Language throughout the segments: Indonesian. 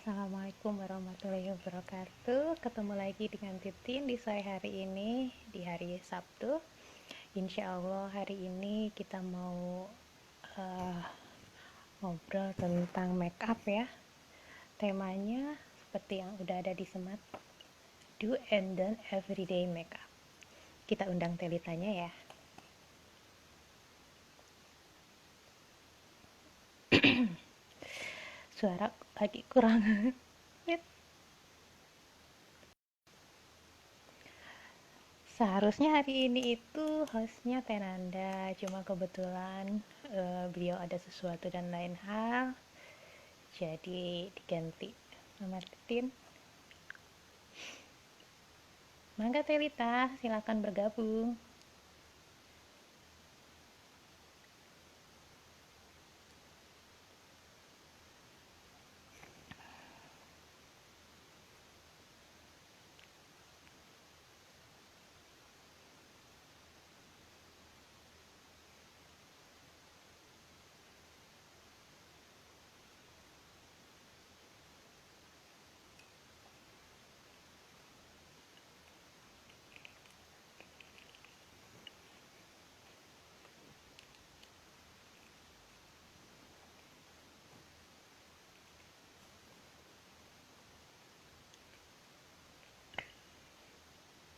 Assalamualaikum warahmatullahi wabarakatuh. Ketemu lagi dengan Titin di sore hari ini, di hari Sabtu. Insya Allah hari ini kita mau uh, ngobrol tentang make up ya. Temanya seperti yang udah ada di semat, do and don't everyday make up. Kita undang Telitanya ya. Suara lagi kurang. Seharusnya hari ini itu hostnya Tenanda, cuma kebetulan beliau ada sesuatu dan lain hal, jadi diganti sama Titin. Mangga Telita, silakan bergabung.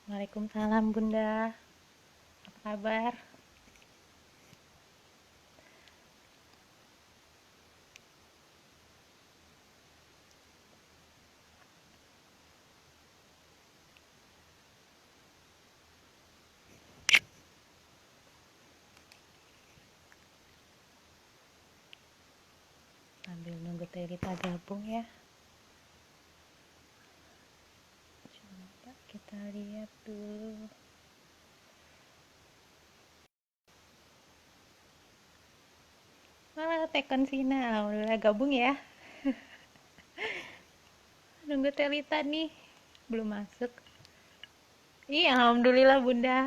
Waalaikumsalam Bunda, apa kabar? Sambil nunggu Telita gabung ya. Coba kita lihat dulu. Wah, Tekon Sina, alhamdulillah gabung ya. Nunggu Telita nih, belum masuk. Iya, alhamdulillah Bunda.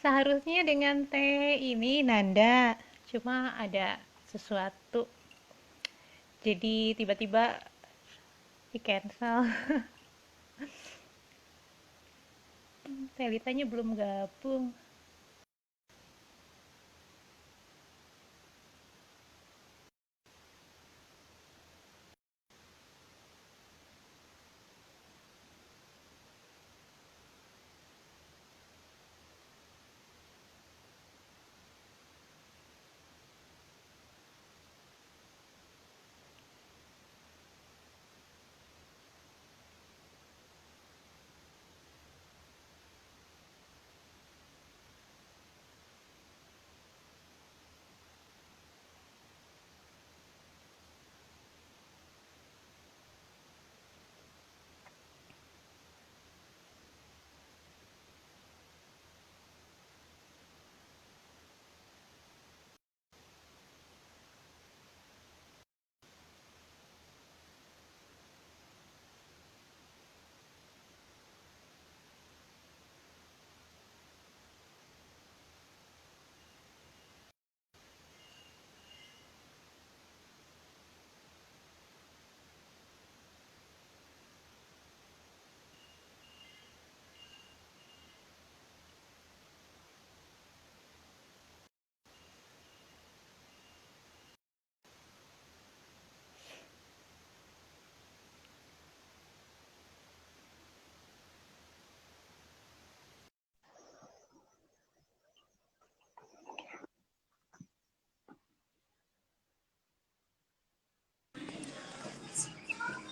Seharusnya dengan teh ini Nanda, cuma ada sesuatu. Jadi tiba-tiba di cancel. Telitanya belum gabung.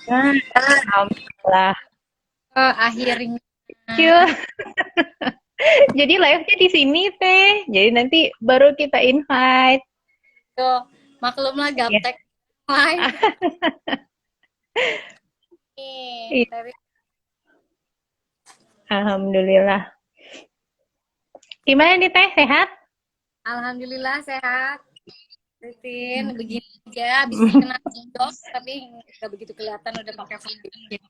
Nah, alhamdulillah. Akhirnya. Cil. Jadi live-nya di sini teh. Jadi nanti baru kita invite. Tuh, maklumlah Ya. gaptek live nih. Iya, Tapi alhamdulillah. Gimana nih teh? Sehat? alhamdulillah sehat. Rutin begini aja, habis kena jok tapi nggak begitu kelihatan udah pakai foundation.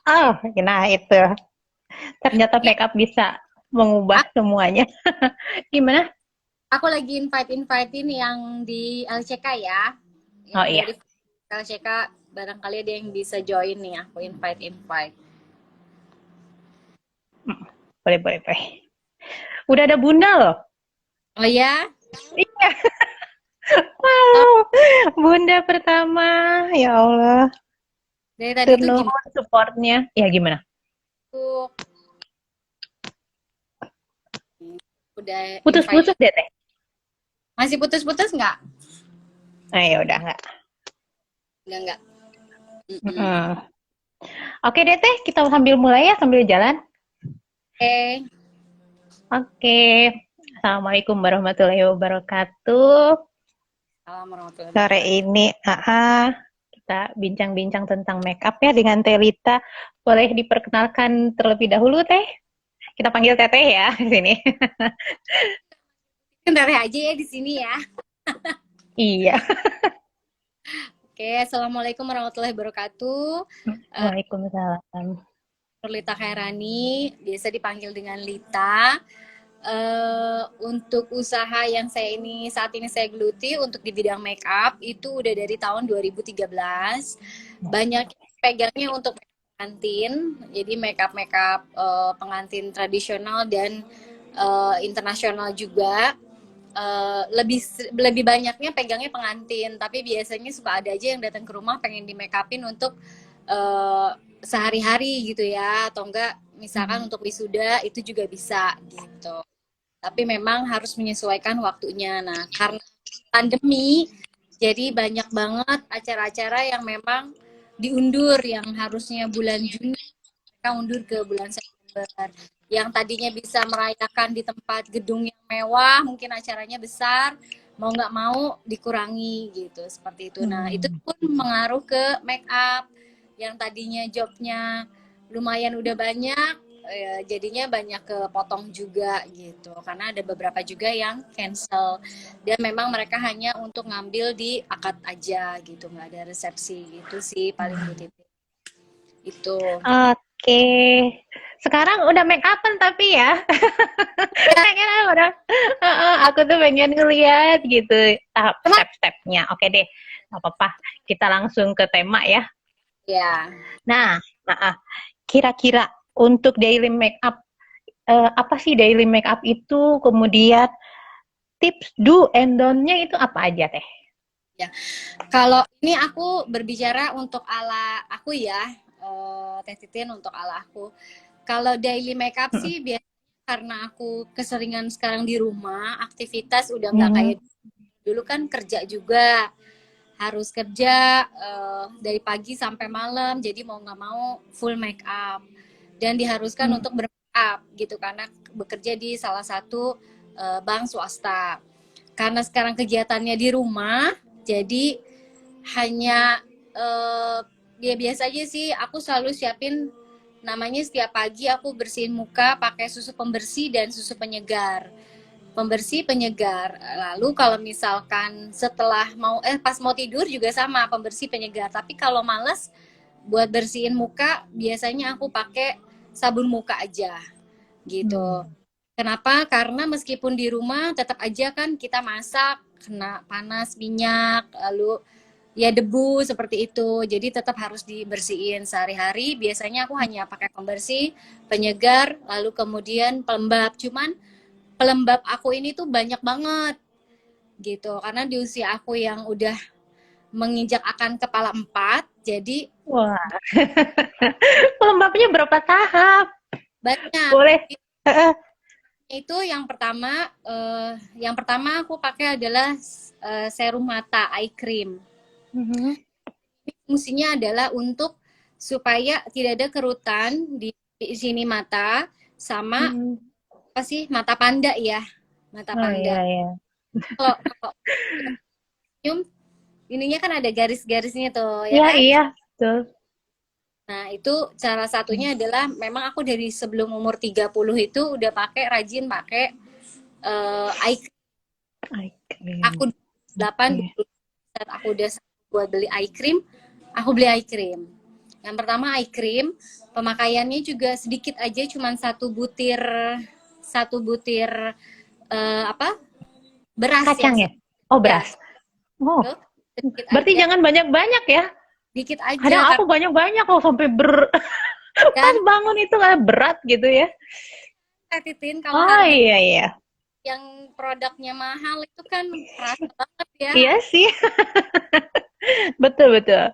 Oh, nah itu. Ternyata Ya, makeup bisa mengubah aku, semuanya. Gimana? aku lagi invite-invite ini yang di LCK ya. Oh Yang iya. dari LCK barangkali ada yang bisa join nih, aku invite. Boleh, boleh, boleh. Udah ada bunda loh. Oh ya. Iya. Oh, Wow. Bunda pertama. Ya Allah. dari tadi tuh Turnuhun gimana supportnya. Ya gimana? tuh, udah invite, Putus-putus deh teh. masih putus-putus nggak? Nah, ya udah nggak. Nggak. Mm-mm. Mm-mm. Oke deh teh, kita sambil mulai ya, sambil jalan. Oke. Oke. Assalamualaikum warahmatullahi wabarakatuh. Salam warahmatullahi Sore wabarakatuh. ini, kita bincang-bincang tentang make up ya dengan Telita. Boleh diperkenalkan terlebih dahulu teh? Kita panggil Teteh ya di sini. Bentar aja ya di sini ya. Iya. Oke, assalamualaikum warahmatullahi wabarakatuh. Waalaikumsalam. Lita Khairani, biasa dipanggil dengan Lita. Untuk usaha yang saat ini saya geluti untuk di bidang make up itu udah dari tahun 2013. Banyak pegangnya untuk pengantin, jadi make up pengantin tradisional dan internasional juga. Lebih banyaknya pegangnya pengantin, tapi biasanya suka ada aja yang datang ke rumah pengen di make upin untuk sehari-hari gitu ya, atau enggak misalkan untuk wisuda itu juga bisa gitu. Tapi memang harus menyesuaikan waktunya. Nah, karena pandemi, jadi banyak banget acara-acara yang memang diundur, yang harusnya bulan Juni mereka undur ke bulan September. Yang tadinya bisa merayakan di tempat gedung yang mewah, mungkin acaranya besar, mau nggak mau dikurangi gitu, seperti itu. Nah, itu pun mengaruh ke make up yang tadinya jobnya lumayan udah banyak, jadinya banyak kepotong juga gitu, karena ada beberapa juga yang cancel dan memang mereka hanya untuk ngambil di akad aja gitu, nggak ada resepsi gitu sih paling Bu Titi itu. Oke. Sekarang udah make upan tapi ya. Pengen udah. Aku tuh pengen ngeliat gitu tahap step-stepnya. Oke deh. Gak apa-apa. Kita langsung ke tema ya. Ya, Nah, kira-kira untuk daily make up, apa sih daily make up itu? Kemudian tips do and don't-nya itu apa aja teh? ya. Kalau ini aku berbicara untuk ala aku ya, Teh Titin, untuk ala aku. Kalau daily makeup Mm-mm. sih biasanya karena aku keseringan sekarang di rumah, aktivitas udah nggak kayak Mhm. dulu kan, kerja juga harus kerja dari pagi sampai malam, jadi mau nggak mau full make up dan diharuskan untuk bermake up gitu karena bekerja di salah satu bank swasta. Karena sekarang kegiatannya di rumah, jadi hanya ya biasa aja sih. Aku selalu siapin namanya setiap pagi aku bersihin muka pakai susu pembersih dan susu penyegar. Pembersih penyegar. Lalu kalau misalkan setelah pas mau tidur juga sama pembersih penyegar. Tapi kalau males buat bersihin muka, biasanya aku pakai sabun muka aja gitu. Kenapa? Karena meskipun di rumah tetap aja kan kita masak, kena panas minyak, lalu ya debu seperti itu. Jadi tetap harus dibersihin sehari-hari. Biasanya aku hanya pakai pembersih, penyegar, lalu kemudian pelembab. Cuman pelembab aku ini tuh banyak banget gitu. Karena di usia aku yang udah menginjak akan kepala 4, jadi Wah, pelembabnya berapa tahap? banyak. Boleh. Itu yang pertama aku pakai adalah serum mata eye cream. Mhm. Fungsinya adalah untuk supaya tidak ada kerutan di sini mata, sama Mhm. apa sih, mata panda ya, mata Oh iya panda. ya. Kalau senyum ininya kan ada garis-garisnya tuh ya Iya kan. iya, betul. Nah, itu salah satunya adalah memang aku dari sebelum umur 30 itu udah rajin pakai eye cream. Eye Aku cream. 8 Oke. 20 saat aku udah buat beli eye cream, aku beli eye cream. Yang pertama eye cream, pemakaiannya juga sedikit aja, cuman satu butir apa? Beras yang Kacang ya? Oh, ya, beras. Oh, itu sedikit berarti aja. jangan banyak-banyak ya? dikit aja Kadang aku karena banyak-banyak kalau sampai pas dan bangun itu kayak berat gitu ya. Titin kalau Oh harga iya iya. yang produknya mahal itu kan kerasa banget ya. Iya sih, betul betul.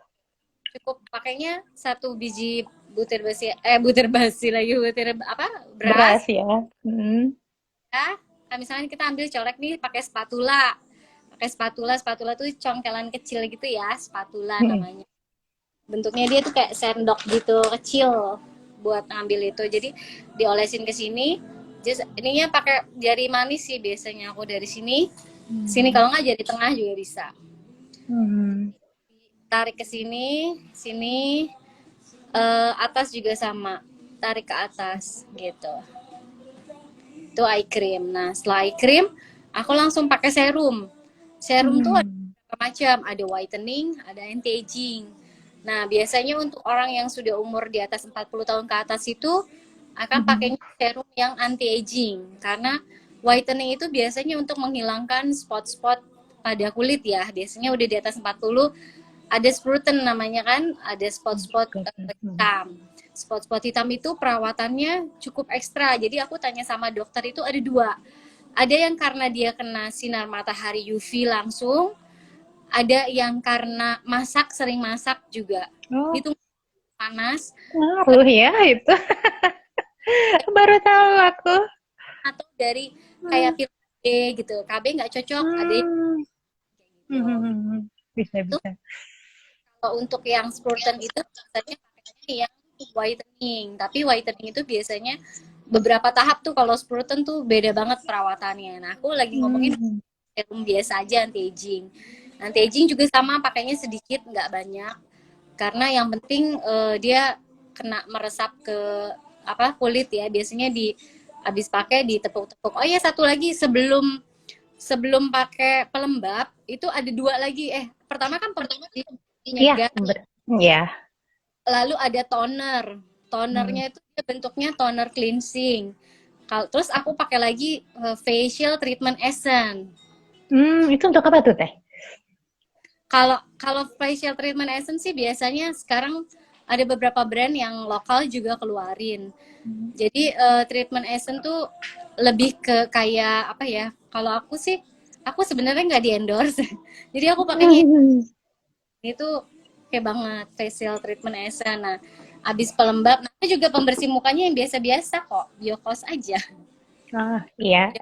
Cukup pakainya satu biji butir basi lagi, butir apa, beras Beras ya. Hmm. ya. Nah, misalnya kita ambil colek nih pakai spatula tuh congkelan kecil gitu ya, spatula Hmm. namanya. Bentuknya dia tuh kayak sendok gitu kecil buat ngambil itu, jadi diolesin ke sini. Just ininya pakai jari manis sih biasanya aku, dari sini sini, Hmm. kalau nggak jari tengah juga bisa. Hmm. Tarik ke sini, sini, atas juga sama, tarik ke atas gitu. Itu eye cream. Nah, setelah eye cream aku langsung pakai serum. Serum tuh ada Hmm. berbagai macam, ada whitening, ada anti aging. Nah, biasanya untuk orang yang sudah umur di atas 40 tahun ke atas itu akan Hmm. pakainya serum yang anti aging, karena whitening itu biasanya untuk menghilangkan spot-spot pada kulit ya. Biasanya udah di atas 40 ada spruten namanya kan, ada spot-spot Hmm. hitam. Spot-spot hitam itu perawatannya cukup ekstra. Jadi aku tanya sama dokter itu ada dua. Ada yang karena dia kena sinar matahari UV langsung, ada yang karena sering masak juga. Oh, Itu panas ngaruh ya itu. Baru tahu aku. atau dari kayak Hmm. pil KB gitu. KB nggak cocok, ada yang Hmm. gitu. Hmm. Bisa Itu bisa. kalau untuk yang spruten itu biasanya pakainya yang whitening. Tapi whitening itu biasanya beberapa tahap tuh, kalau spruten tuh beda banget perawatannya. Nah, aku lagi ngomongin Hmm. serum biasa aja anti aging. Anti aging juga sama, pakainya sedikit nggak banyak. Karena yang penting dia kena meresap ke apa kulit ya. Biasanya di habis pakai ditepuk-tepuk. Oh ya, satu lagi sebelum sebelum pakai pelembab itu ada dua lagi. Pertama kan pembersih Iya, penyegar, ya. lalu ada toner. Hmm. Tonernya itu bentuknya toner cleansing. Terus aku pakai lagi facial treatment essence. Itu untuk apa tuh teh? Kalau kalau facial treatment essence sih biasanya sekarang ada beberapa brand yang lokal juga keluarin. Jadi treatment essence tuh lebih ke kayak apa ya? Kalau aku sih, aku sebenarnya nggak di endorse. Jadi aku pakainya Hmm. itu kayak banget facial treatment essence. Nah, abis pelembab, nah itu juga pembersih mukanya yang biasa-biasa kok, biokos aja. Ah, iya.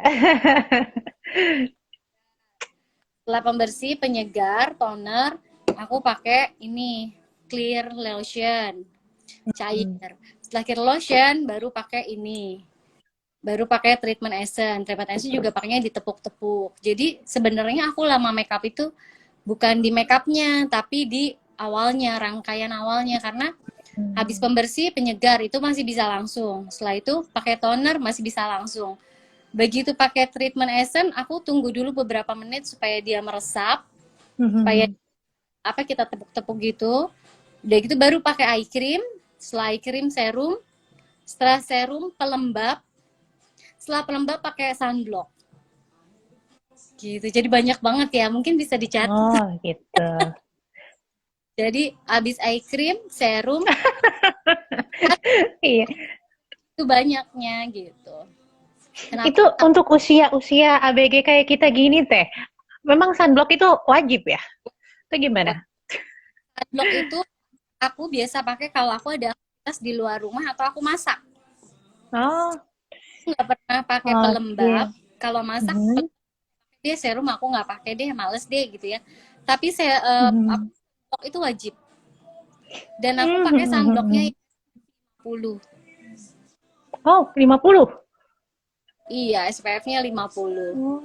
Setelah pembersih, penyegar, toner, aku pakai ini clear lotion Hmm. cair. Setelah clear lotion baru pakai ini. Baru pakai treatment essence. Treatment essence juga pakainya ditepuk-tepuk. Jadi sebenarnya aku lama makeup itu bukan di makeupnya, tapi di awalnya, rangkaian awalnya, karena habis Hmm. pembersih, penyegar itu masih bisa langsung. Setelah itu pakai toner masih bisa langsung. Begitu pakai treatment essence, aku tunggu dulu beberapa menit supaya dia meresap, supaya Hmm. apa kita tepuk-tepuk gitu. Udah gitu baru pakai eye cream, setelah eye cream serum, setelah serum pelembab, setelah pelembab pakai sunblock. Gitu. Jadi banyak banget ya, mungkin bisa dicatat. Oh, gitu. Jadi habis eye cream, serum Iya. itu banyaknya gitu. Kenapa? Itu untuk usia-usia ABG kayak kita gini teh. Memang sunblock itu wajib ya? Itu gimana? Sunblock itu aku biasa pakai kalau aku ada aktivitas di luar rumah atau aku masak. Oh, Nggak pernah pakai pelembab. oke. Kalau masak Mhm. dia serum aku nggak pakai deh, males deh gitu ya. Tapi saya Mhm. itu wajib. Dan aku pakai sunblocknya Mhm. 50. Oh, 50. Iya, SPF-nya 50. Oh,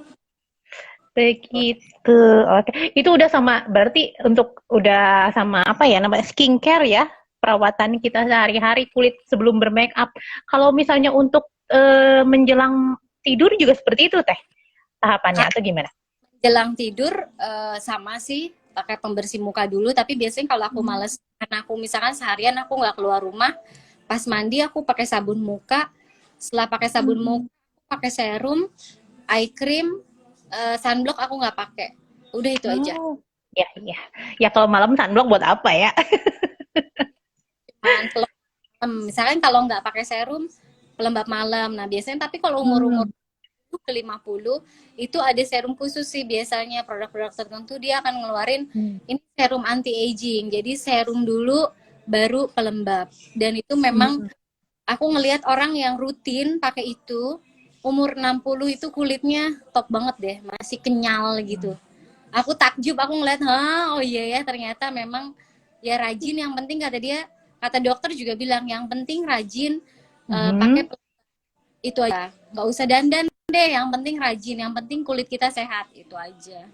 begitu. Oke. Itu udah sama berarti untuk udah sama apa ya namanya skincare ya? Perawatan kita sehari-hari kulit sebelum bermake up. Kalau misalnya untuk menjelang tidur juga seperti itu teh tahapannya atau gimana? Jelang tidur sama sih pakai pembersih muka dulu, tapi biasanya kalau aku males karena aku misalkan seharian aku nggak keluar rumah, pas mandi aku pakai sabun muka. Setelah pakai sabun muka, Hmm. pakai serum, eye cream, sunblock aku nggak pakai. Udah itu aja. Oh, Ya, iya. Ya kalau malam sunblock buat apa ya? Cuman misalkan kalau nggak pakai serum, pelembab malam. Nah, biasanya tapi kalau umur-umur Hmm. ke 50 itu ada serum khusus sih biasanya produk-produk tertentu dia akan ngeluarin Hmm. ini serum anti aging. Jadi serum dulu baru pelembab. Dan itu memang Hmm. aku ngelihat orang yang rutin pakai itu umur 60 itu kulitnya top banget deh, masih kenyal gitu. Aku takjub, aku ngeliat, oh iya ya ternyata memang ya rajin, yang penting kata dia, kata dokter juga bilang yang penting rajin pakai Hmm. itu aja, nggak usah dandan deh, yang penting rajin, yang penting kulit kita sehat, itu aja.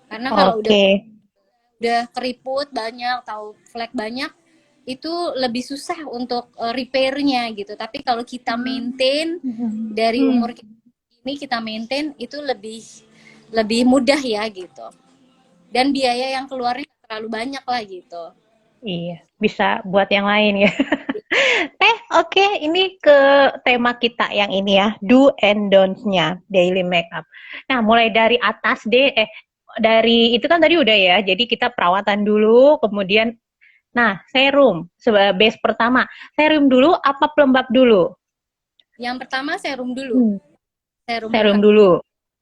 Karena kalau Oke. udah keriput banyak, tahu flek banyak, itu lebih susah untuk repairnya gitu. Tapi kalau kita maintain Hmm. dari Hmm. umur ini, kita maintain itu lebih lebih mudah ya gitu. Dan biaya yang keluarnya nggak terlalu banyak lah gitu. Iya, bisa buat yang lain ya. Oke, ini ke tema kita yang ini ya, do and don'ts-nya daily makeup. Nah, mulai dari atas deh, dari itu kan tadi udah ya, jadi kita perawatan dulu, kemudian, nah, serum, sebagai base pertama, serum dulu apa pelembab dulu? Yang pertama serum dulu. Hmm. Serum Serum dulu.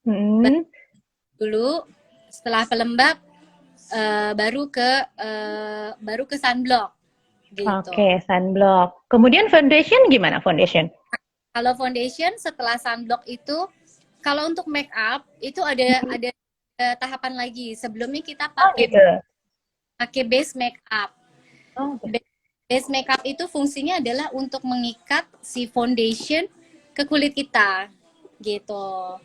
Hmm. dulu, setelah pelembab baru ke sunblock gitu. Oke, sunblock. Kemudian foundation gimana foundation? Kalau foundation setelah sunblock itu, kalau untuk make up itu ada tahapan lagi. Sebelumnya kita Oh pakai gitu. pakai base make up. Oh, Base make up itu fungsinya adalah untuk mengikat si foundation ke kulit kita gitu.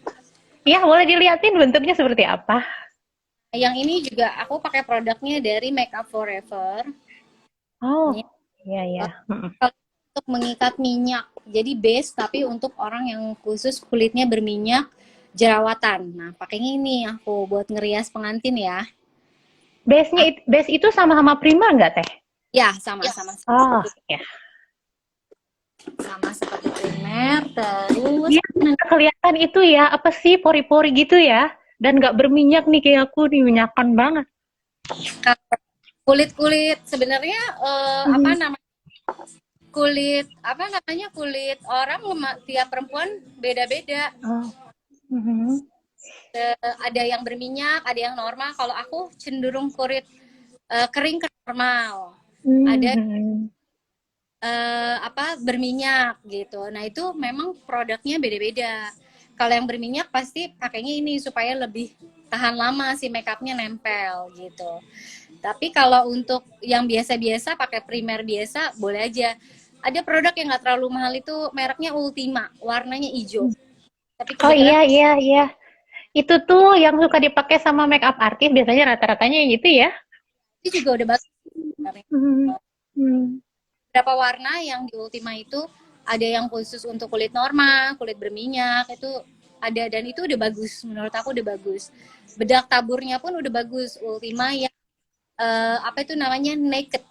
iya, boleh dilihatin bentuknya seperti apa? Yang ini juga aku pakai produknya dari Makeup Forever. Oh, Ini iya iya. Mm-mm. untuk mengikat minyak. Jadi base tapi untuk orang yang khusus kulitnya berminyak, jerawatan. Nah, pakainya ini aku buat ngerias pengantin ya. Base itu sama-sama prima nggak teh? Ya, sama-sama Oh, ya. sama seperti primer. Terus Iya, kelihatan itu ya, apa sih pori-pori gitu ya, dan nggak berminyak nih kayak aku nih, minyakan banget. kulit-kulit sebenarnya apa Mhm. namanya, kulit apa namanya, kulit orang tiap perempuan beda-beda. Oh. Mhm. Ada yang berminyak, ada yang normal. Kalau aku cenderung kulit kering ke normal. Ada Mhm. apa berminyak gitu. Nah itu memang produknya beda-beda. Kalau yang berminyak pasti pakainya ini supaya lebih tahan lama si makeupnya nempel gitu. Tapi kalau untuk yang biasa-biasa pakai primer biasa boleh aja. Ada produk yang nggak terlalu mahal itu mereknya Ultima, warnanya hijau. Tapi Oh kebetulan iya iya iya. Itu tuh yang suka dipakai sama makeup artis biasanya rata-ratanya gitu ya. itu juga udah bagus. Mhm. Hmm. Beberapa warna yang di Ultima itu ada yang khusus untuk kulit normal, kulit berminyak itu ada, dan itu udah bagus, menurut aku udah bagus. Bedak taburnya pun udah bagus Ultima yang apa itu namanya naked,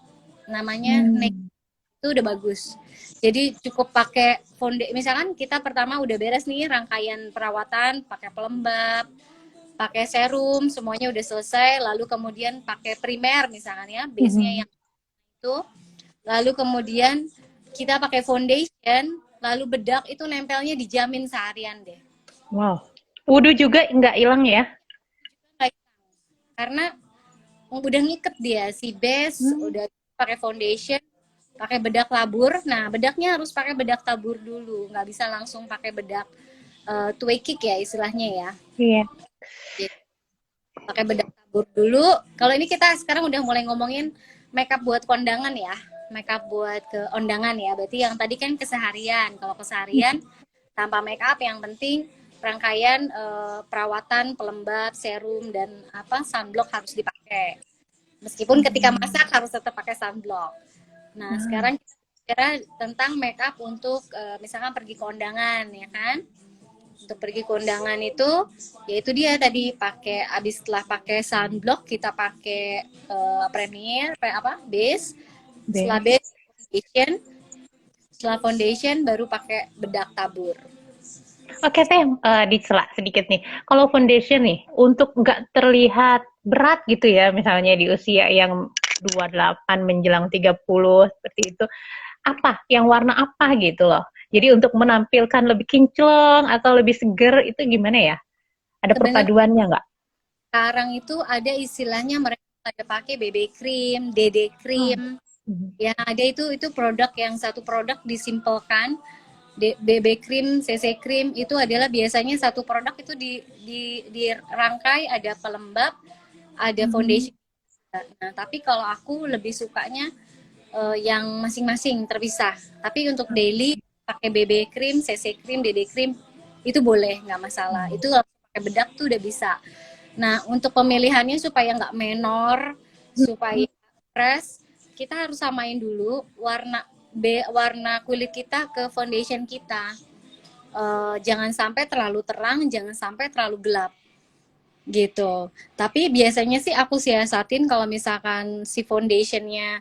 namanya naked Hmm. itu udah bagus. Jadi cukup pakai misalkan kita pertama udah beres nih rangkaian perawatan, pakai pelembab, pakai serum, semuanya udah selesai, lalu kemudian pakai primer misalkan ya, base-nya Mhm. yang itu. Lalu kemudian kita pakai foundation, lalu bedak itu nempelnya dijamin seharian deh. Wow. Wudhu juga nggak hilang ya? Karena udah ngiket dia si base, Hmm. udah pakai foundation, pakai bedak labur. Nah, bedaknya harus pakai bedak tabur dulu, nggak bisa langsung pakai bedak tweakik ya istilahnya ya. Iya. Jadi, pakai bedak tabur dulu. Kalau ini kita sekarang udah mulai ngomongin makeup buat kondangan ya. Makeup buat ke undangan ya. Berarti yang tadi kan keseharian. Kalau keseharian tanpa makeup yang penting rangkaian perawatan, pelembab, serum dan apa sunblock harus dipakai. Meskipun ketika Hmm. masak harus tetap pakai sunblock. Nah, Nah. sekarang kita bicara tentang makeup untuk misalkan pergi ke undangan ya kan. Untuk pergi ke undangan itu yaitu dia tadi pakai, abis setelah pakai sunblock kita pakai premier apa base, setelah Base. base foundation, setelah foundation baru pakai bedak tabur. Oke teh, dicela sedikit nih. Kalau foundation nih, untuk nggak terlihat berat gitu ya, misalnya di usia yang 28 menjelang 30 seperti itu, apa? Yang warna apa gitu loh. Jadi untuk menampilkan lebih kinclong atau lebih seger itu gimana ya? Ada Sebenarnya perpaduannya nggak? sekarang itu ada istilahnya mereka ada pakai BB cream, DD Oh. cream. Ya, ada itu produk yang satu produk disimpelkan. BB cream, CC cream itu adalah biasanya satu produk itu dirangkai ada pelembab, ada Mhm. foundation. Nah, tapi kalau aku lebih sukanya yang masing-masing terpisah. Tapi untuk daily pakai BB cream, CC cream, DD cream itu boleh, nggak masalah. Itu kalau pakai bedak tuh udah bisa. Nah, untuk pemilihannya supaya nggak menor, supaya fresh, kita harus samain dulu warna kulit kita ke foundation kita. Jangan sampai terlalu terang, jangan sampai terlalu gelap gitu. Tapi biasanya sih aku siasatin kalau misalkan si foundationnya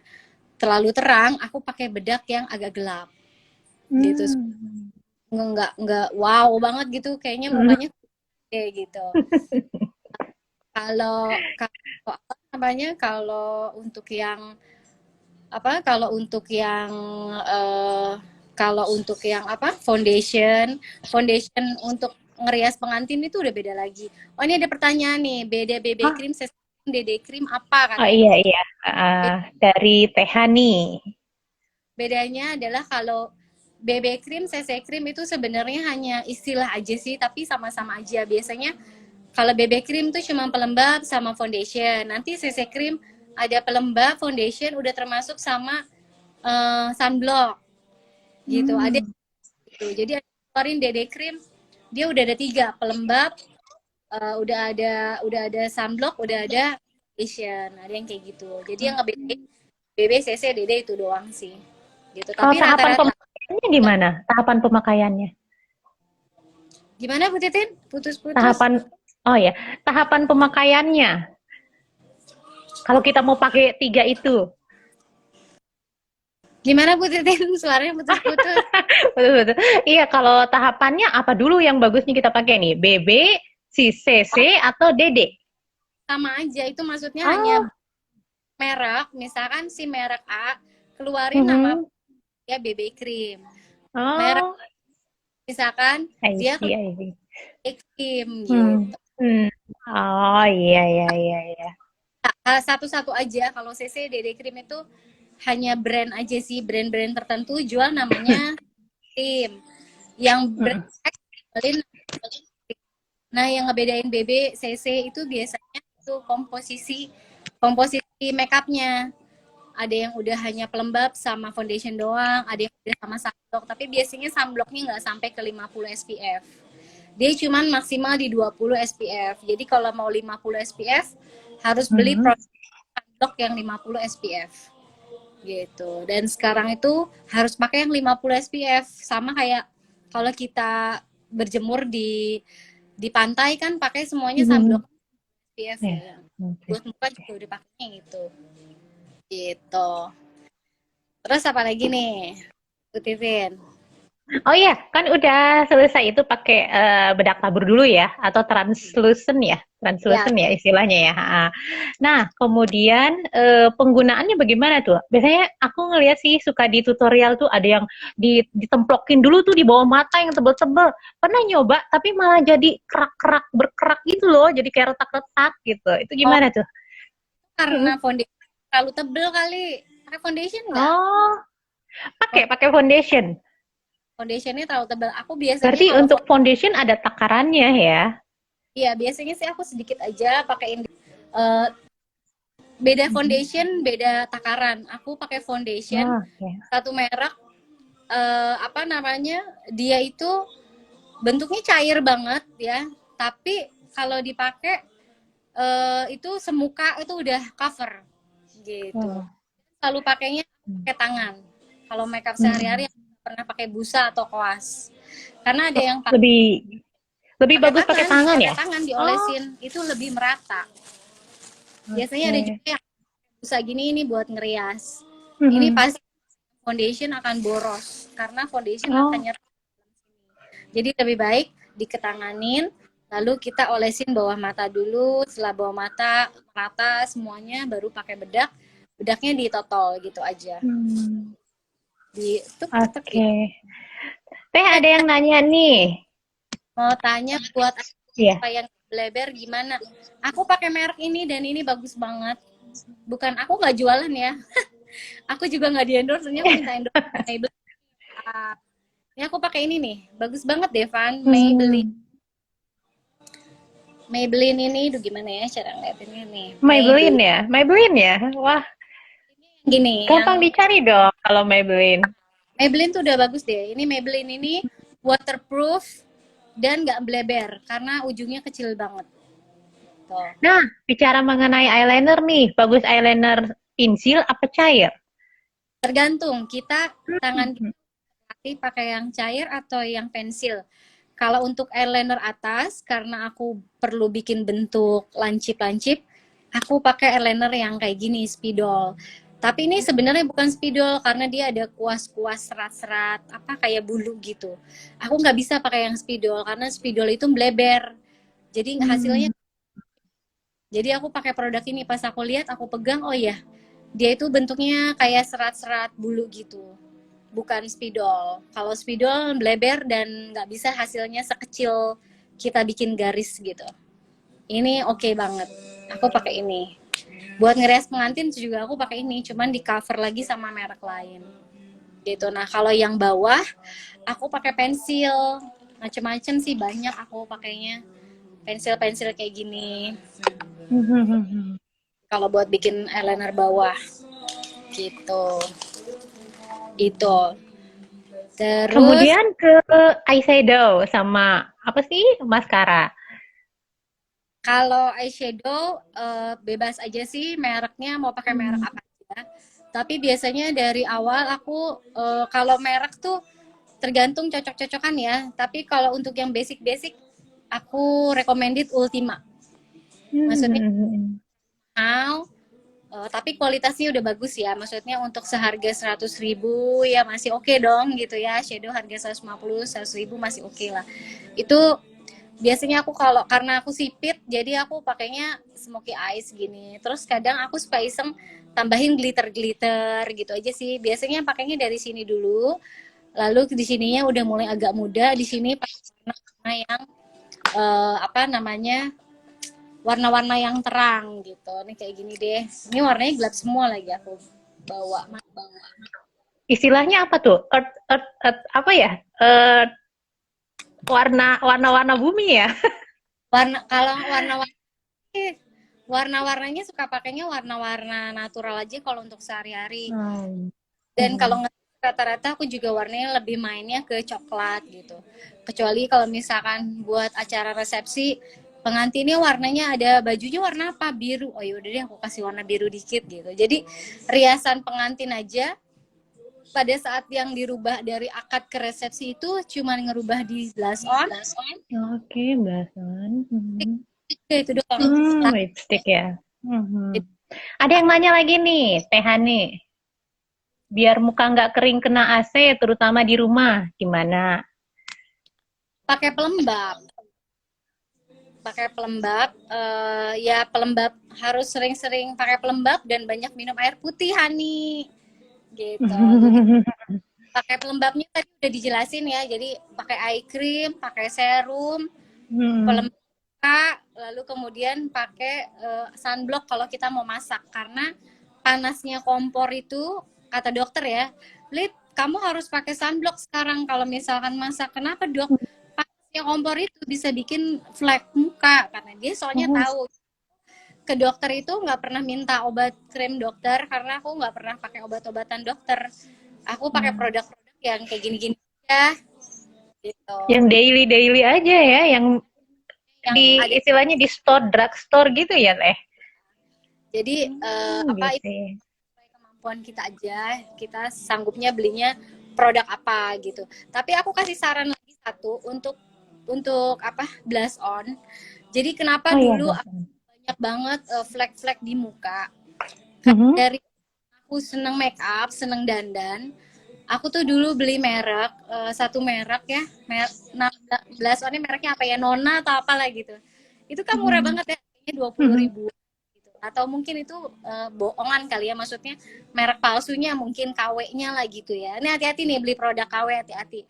terlalu terang, aku pakai bedak yang agak gelap gitu. Hmm. Nggak wow banget gitu, kayaknya mukanya kayak gitu. Kalau kalau apa namanya, kalau untuk yang eh, kalau untuk yang apa foundation foundation untuk ngerias pengantin itu udah beda lagi. Oh, ini ada pertanyaan nih, beda BB Oh, cream, CC cream, DD cream apa oh katanya. iya iya. Dari Tehani. Bedanya adalah kalau BB cream, CC cream itu sebenarnya hanya istilah aja sih, tapi sama-sama aja. Biasanya kalau BB cream tuh cuma pelembab sama foundation. Nanti CC cream ada pelembab, foundation, udah termasuk sama sunblock gitu. Ada Hmm. gitu. Jadi keluarin DD cream, dia udah ada tiga pelembab, udah ada sunblock, udah ada foundation. Ada yang kayak gitu. Jadi yang ngebedain BB, CC, DD itu doang sih. Gitu. Kalau Tapi tahapan rata-rata pemakaiannya gimana? Tahapan pemakaiannya? gimana Bu Titin? Putus-putus. Tahapan, oh ya, tahapan pemakaiannya. Kalau kita mau pakai tiga itu, Gimana Bu Titin? Suaranya putus-putus. betul betul. Iya, kalau tahapannya apa dulu yang bagusnya kita pakai nih? BB, si Oh, CC atau DD? sama aja. Itu maksudnya hanya Oh, merek. Misalkan si merek A keluarin nama mhm. ya BB cream. Merek Oh, misalkan I dia see, I see. keluarin cream Hmm. gitu. Hmm. Oh, iya, iya, iya, iya. Satu-satu aja. Kalau CC DD cream itu hanya brand aja sih, brand-brand tertentu jual namanya cream. Yang brand Mm. X jualin. Nah, yang ngebedain BB CC itu biasanya itu komposisi komposisi make upnya. Ada yang udah hanya pelembab sama foundation doang, ada yang udah sama sunblock, tapi biasanya sunblocknya nggak sampai ke 50 SPF. Dia cuman maksimal di 20 SPF. Jadi kalau mau 50 SPF harus beli Mhm. produk sunblock yang 50 SPF gitu. Dan sekarang itu harus pakai yang 50 SPF, sama kayak kalau kita berjemur di pantai kan pakai semuanya Mhm. sunblock SPF Ya, ya. oke. Buat muka juga udah pakainya gitu. Gitu. Terus apa lagi nih? Titin. Oh iya, kan udah selesai itu pakai bedak tabur dulu ya, atau translucent ya, Ya, translucent ya istilahnya ya. Ha. Nah, kemudian penggunaannya bagaimana tuh? Biasanya aku ngeliat sih suka di tutorial tuh ada yang ditemplokin dulu tuh di bawah mata yang tebel-tebel. Pernah nyoba, tapi malah jadi kerak-kerak berkerak gitu loh, jadi kayak retak-retak gitu. Itu oh, gimana tuh? karena foundation terlalu tebel kali. Pakai foundation nggak? Oh, pakai foundation. Foundationnya terlalu tebel. Aku biasanya Berarti kalau untuk foundation ada takarannya ya. iya biasanya sih aku sedikit aja pakaiin. Beda Mhm. foundation, beda takaran. Aku pakai foundation Oh, ya. satu merek, apa namanya? Dia itu bentuknya cair banget ya, tapi kalau dipakai itu semuka itu udah cover gitu. Oh. Selalu pakainya Hmm. pakai tangan. Kalau makeup Hmm. sehari-hari pernah pakai busa atau koas. Karena ada yang Lebih lebih bagus pakai tangan pakai ya? tangan Oh, diolesin itu lebih merata. Biasanya ada juga oke. yang busa gini ini buat ngerias. Ini Mhm. pasti foundation akan boros karena foundation akan Oh, nyerap. Jadi lebih baik diketanganin, lalu kita olesin bawah mata dulu, setelah bawah mata rata semuanya, baru pakai bedak, bedaknya ditotol gitu aja, di tuk tuk tuk Oke. gitu. Teh ada yang nanya nih. Mau tanya buat Iya. supaya bleber gimana? Aku pakai merek ini dan ini bagus banget. Bukan aku nggak jualan ya, aku juga nggak di endorse, ini aku minta endorse Maybelline. Ya aku pakai ini nih, bagus banget deh Van, Maybelline. Hmm. Maybelline ini, duh gimana ya cara ngeliatinnya nih, Maybelline Maybelline. ya? Maybelline ya? Wah, Gini, gampang yang dicari dong kalau Maybelline. Maybelline tuh udah bagus deh. Ini Maybelline ini waterproof dan nggak bleber karena ujungnya kecil banget. Tuh. Nah, bicara mengenai eyeliner nih, bagus eyeliner pensil apa cair? Tergantung kita tangan Hmm. kita pakai yang cair atau yang pensil. Kalau untuk eyeliner atas, karena aku perlu bikin bentuk lancip-lancip, aku pakai eyeliner yang kayak gini, spidol. Tapi ini sebenarnya bukan spidol karena dia ada kuas-kuas serat-serat, apa kayak bulu gitu. Aku nggak bisa pakai yang spidol karena spidol itu bleber. Jadi hasilnya, Hmm. jadi aku pakai produk ini pas aku lihat, aku pegang, oh ya, dia itu bentuknya kayak serat-serat bulu gitu, bukan spidol. Kalau spidol bleber dan nggak bisa hasilnya sekecil kita bikin garis gitu. Ini oke banget. Aku pakai ini. Buat ngeres pengantin juga aku pakai ini, cuman di cover lagi sama merek lain. Gitu. Nah, kalau yang bawah aku pakai pensil. Macem-macem sih banyak aku pakainya. Pensil-pensil kayak gini. Kalau buat bikin eyeliner bawah gitu. Itu. Terus Kemudian ke eyeshadow sama apa sih? Maskara. kalau eyeshadow bebas aja sih mereknya mau pakai merek Hmm. apa aja. Tapi biasanya dari awal aku kalau merek tuh tergantung cocok-cocokan ya. Tapi kalau untuk yang basic-basic aku recommended Ultima. Maksudnya Hmm. mahal, tapi kualitasnya udah bagus ya. Maksudnya untuk seharga 100.000 ya masih oke dong gitu ya. Shadow harga 150, 100.000 masih oke lah. Itu biasanya aku kalau karena aku sipit jadi aku pakainya smoky eyes gini. Terus kadang aku suka iseng tambahin glitter-glitter gitu aja sih. Biasanya pakainya dari sini dulu. Lalu di sininya udah mulai agak muda, di sini pakai warna yang apa namanya? Warna-warna yang terang gitu. Ini kayak gini deh. Ini warnanya gelap semua lagi aku bawa. Istilahnya apa tuh? Earth, apa ya? Warna-warna bumi ya? Warna kalau warna-warna warna-warnanya suka pakainya warna-warna natural aja kalau untuk sehari-hari. Hmm. Dan kalau nggak rata-rata aku juga warnanya lebih mainnya ke coklat gitu. Kecuali kalau misalkan buat acara resepsi pengantinnya warnanya ada bajunya warna apa biru. Oh yaudah deh aku kasih warna biru dikit gitu. Jadi riasan pengantin aja pada saat yang dirubah dari akad ke resepsi itu cuma ngerubah di blush on. Oke, belasan. Itu doang. Lipstick ya. Ada yang nanya lagi nih, Teh Hani. Biar muka nggak kering kena AC, terutama di rumah, gimana? Pakai pelembab. Pakai pelembab, ya pelembab harus sering-sering pakai pelembab dan banyak minum air putih, Hani. Gitu. Jadi pakai pelembabnya tadi udah dijelasin ya. Jadi pakai eye cream, pakai serum, pelembab, lalu kemudian pakai sunblock kalau kita mau masak karena panasnya kompor itu kata dokter ya, Lid, kamu harus pakai sunblock sekarang kalau misalkan masak. Kenapa dok? Panasnya kompor itu bisa bikin flek muka karena dia soalnya Oh, tahu ke dokter itu nggak pernah minta obat krim dokter karena aku nggak pernah pakai obat-obatan dokter. Aku pakai produk-produk yang kayak gini-gini ya gitu. yang daily aja ya, yang Yang di ada istilahnya di store, drugstore gitu ya, Teh? jadi apa Gitu itu ya. kemampuan kita aja, kita sanggupnya belinya produk apa gitu. Tapi aku kasih saran lagi satu untuk apa blush on. Jadi kenapa Oh iya, dulu belasan. banyak banget flek-flek di muka? Karena Mhm. dari aku seneng make up, seneng dandan, Aku tuh dulu beli merek, satu merek ya, blush on ini mereknya apa ya, Nona atau apalah gitu. Itu kan murah Mhm. banget ya, kayaknya 20 Mhm. ribu gitu. Atau mungkin itu bohongan kali ya, maksudnya merek palsunya mungkin KW-nya lah gitu ya. Ini hati-hati nih beli produk KW, hati-hati.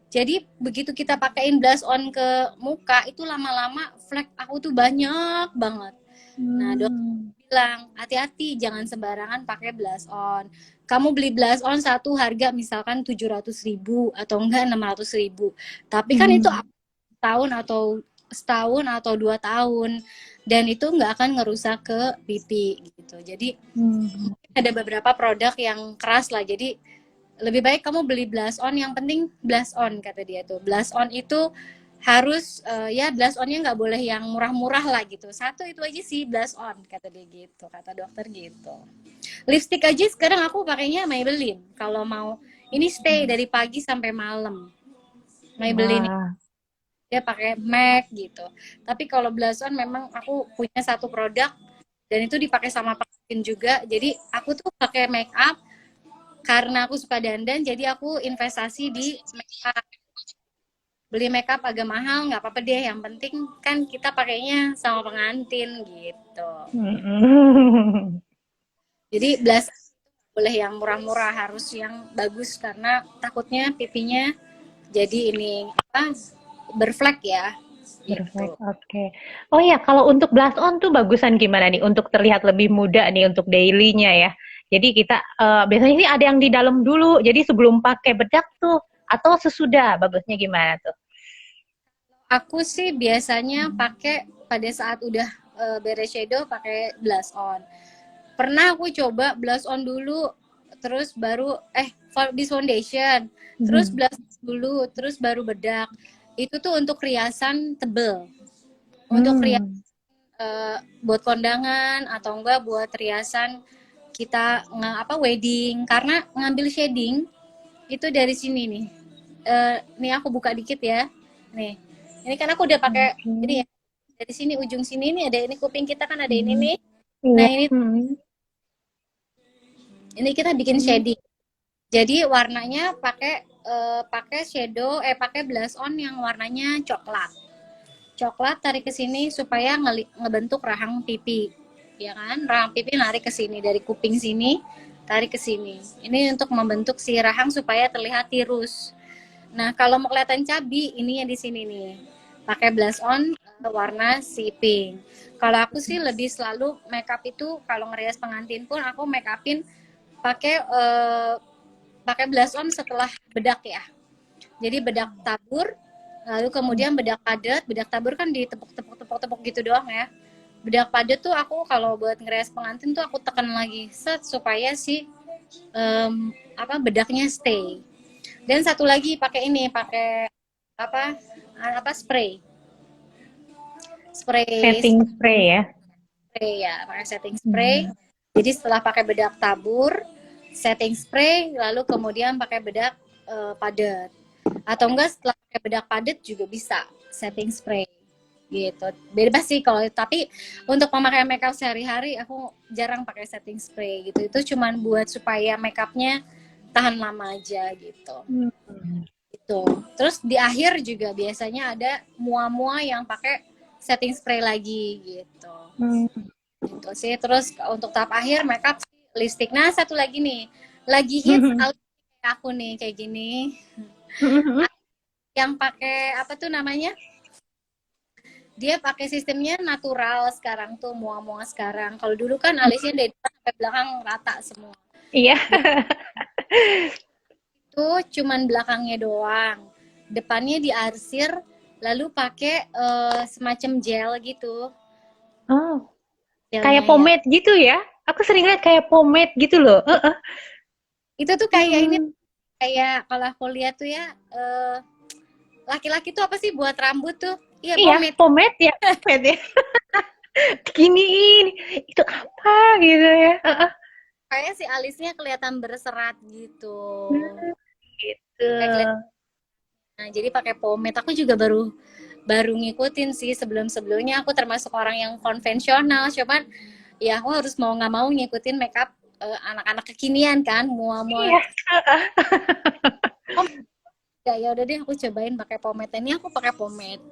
Jadi begitu kita pakein blush on ke muka, itu lama-lama flek aku tuh banyak banget. Nah, dokter Hmm. bilang, hati-hati jangan sembarangan pakai blush on. Kamu beli blush on satu harga misalkan 700 ribu atau enggak 600 ribu. Tapi kan itu Hmm. tahun atau setahun atau 2 tahun dan itu nggak akan ngerusak ke pipi gitu. Jadi Hmm. ada beberapa produk yang keras lah. Jadi lebih baik kamu beli blush on, yang penting blush on kata dia tuh. Blush on itu harus ya blush onnya nggak boleh yang murah-murah lah gitu. Satu itu aja sih blush on kata dia gitu, kata dokter gitu. Lipstick aja sekarang aku pakainya Maybelline. Kalau mau ini stay dari pagi sampai malam. Maybelline Wah. dia pakai MAC gitu. Tapi kalau blush on memang aku punya satu produk dan itu dipakai sama pengantin juga. Jadi aku tuh pakai make up karena aku suka dandan, jadi aku investasi di make up. Beli make up agak mahal nggak apa-apa deh, yang penting kan kita pakainya sama pengantin gitu. Mhm. Jadi blush boleh yang murah-murah, harus yang bagus karena takutnya pipinya jadi ini apa, berflek ya Perfect, gitu. oke. Oh ya, kalau untuk blush on tuh bagusan gimana nih untuk terlihat lebih muda nih untuk daily-nya ya. Jadi kita biasanya sih ada yang di dalam dulu, jadi sebelum pakai bedak tuh atau sesudah, bagusnya gimana tuh? Aku sih biasanya pakai pada saat udah beres shadow pakai blush on. Pernah aku coba blush on dulu, terus baru bis foundation, terus Mhm. blush dulu, terus baru bedak. Itu tuh untuk riasan tebel, untuk riasan Hmm. buat kondangan atau enggak buat riasan kita wedding. Karena ngambil shading itu dari sini nih. Nih aku buka dikit ya. Nih, ini kan aku udah pakai Oke. ini ya. Dari sini ujung sini nih ada ini, kuping kita kan ada ini Hmm. nih. Nah Iya. ini Hmm. kita bikin Hmm. shading. Jadi warnanya pakai shadow, pakai blush on yang warnanya coklat. Coklat tarik ke sini supaya ngebentuk rahang pipi. Ya kan? Rahang pipi narik ke sini dari kuping sini, tarik ke sini. Ini untuk membentuk si rahang supaya terlihat tirus. Nah, kalau mau kelihatan cabi, ini yang di sini nih. Pakai blush on warna si pink. Kalau aku sih lebih selalu makeup itu kalau ngerias pengantin pun aku make upin pakai pakai blush on setelah bedak ya. Jadi bedak tabur, lalu kemudian bedak padat. Bedak tabur kan ditepuk-tepuk gitu doang ya. Bedak padat tuh aku kalau buat ngeres pengantin tuh aku tekan lagi set supaya si bedaknya stay. Dan satu lagi pakai ini, pakai apa spray, spray Setting spray ya. spray ya, pakai setting spray. Hmm. Jadi setelah pakai bedak tabur, setting spray, lalu kemudian pakai bedak padat. Atau enggak setelah pakai bedak padat juga bisa setting spray gitu. Bebas sih kalau, tapi untuk pemakaian makeup sehari-hari aku jarang pakai setting spray gitu. Itu cuman buat supaya makeupnya tahan lama aja gitu. Hmm. Gitu. Terus di akhir juga biasanya ada mua-mua yang pakai setting spray lagi gitu. Hmm. Gitu sih. Terus untuk tahap akhir makeup sih lipstick. Nah, satu lagi nih. Lagi hits kayak aku nih kayak gini. Yang pakai apa tuh namanya? Dia pakai sistemnya natural sekarang tuh, mua-mua sekarang. Kalau dulu kan alisnya dari depan sampai belakang rata semua. Iya. Dia itu cuman belakangnya doang. Depannya diarsir lalu pakai semacam gel gitu. Oh, kayak Gelnya ya. pomade gitu ya? Aku sering lihat kayak pomade gitu loh. Itu tuh kayak ini, Hmm. kayak kalau aku lihat tuh ya laki-laki tuh apa sih buat rambut tuh? Iya, Iya, pomade. pomade ya, pomade ya. Giniin, itu apa gitu ya? Kayak si alisnya kelihatan berserat gitu. Gitu. Kayak kelihatan. Nah, jadi pakai pomade. Aku juga baru baru ngikutin sih, sebelum-sebelumnya aku termasuk orang yang konvensional. Cuman ya aku harus mau nggak mau ngikutin makeup anak-anak kekinian kan, mua-mua. Iya. Oh, ya udah deh aku cobain pakai pomade. Ini aku pakai pomade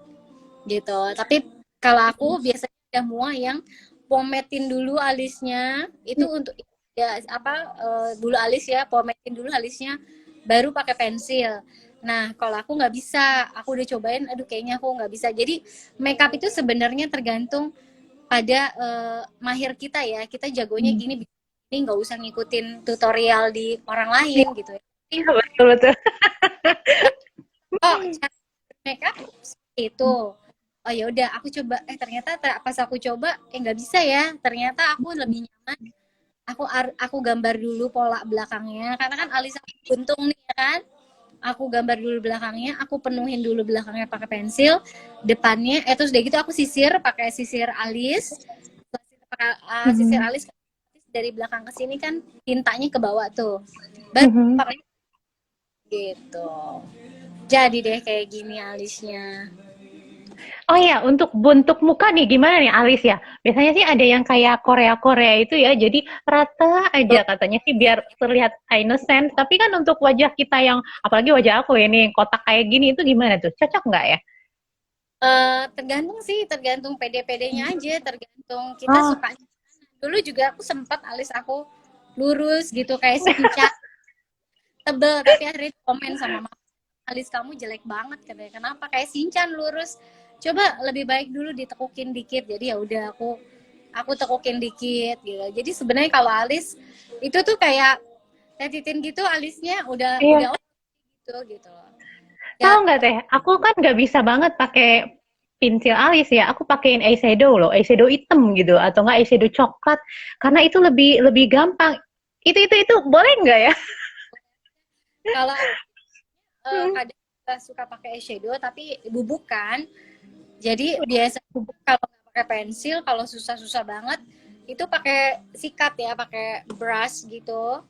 gitu. Tapi kalau aku biasanya ada mua yang pomadein dulu alisnya, itu untuk ya apa bulu alis ya, pomadein dulu alisnya, baru pakai pensil. Nah, kalau aku nggak bisa, aku udah cobain, aduh kayaknya aku nggak bisa. Jadi makeup itu sebenarnya tergantung pada mahir kita ya. Kita jagonya gini, ini nggak usah ngikutin tutorial di orang lain gitu ya. Iya, betul betul. Oh, cara makeup itu. Oh ya udah, aku coba. Ternyata pas aku coba, nggak bisa ya. Ternyata aku lebih nyaman. Aku gambar dulu pola belakangnya, karena kan alis aku buntung nih ya kan. Aku gambar dulu belakangnya, aku penuhin dulu belakangnya pakai pensil, depannya, terus udah gitu aku sisir pakai sisir alis, pakai sisir alis dari belakang ke sini kan tintanya ke bawah tuh, baru pakai gitu. Jadi deh kayak gini alisnya. Oh ya, untuk bentuk muka nih gimana nih alis ya? Biasanya sih ada yang kayak Korea-Korea itu ya, jadi rata aja katanya sih biar terlihat innocent. Tapi kan untuk wajah kita yang, apalagi wajah aku ini kotak kayak gini itu gimana tuh? Cocok nggak ya? Tergantung sih, tergantung pede-pedenya aja, tergantung kita Oh, suka. Dulu juga aku sempat alis aku lurus gitu kayak Sincha, tebel, tapi akhirnya komen sama mama, alis kamu jelek banget katanya. Kenapa? Kayak Sinchan lurus. Coba lebih baik dulu ditekukin dikit. Jadi ya udah aku tekukin dikit gitu. Jadi sebenarnya kalau alis itu tuh kayak tetitin gitu alisnya udah iya. gitu gitu. Tahu Ya nggak teh? Aku kan nggak bisa banget pakai pensil alis ya. Aku pakein eyeshadow loh, eyeshadow hitam gitu, atau nggak eyeshadow coklat, karena itu lebih lebih gampang. Itu boleh nggak ya? kalau kadang kita suka pakai eyeshadow tapi bubukan. Jadi biasa kalau nggak pakai pensil, kalau susah-susah banget itu pakai sikat ya, pakai brush gitu.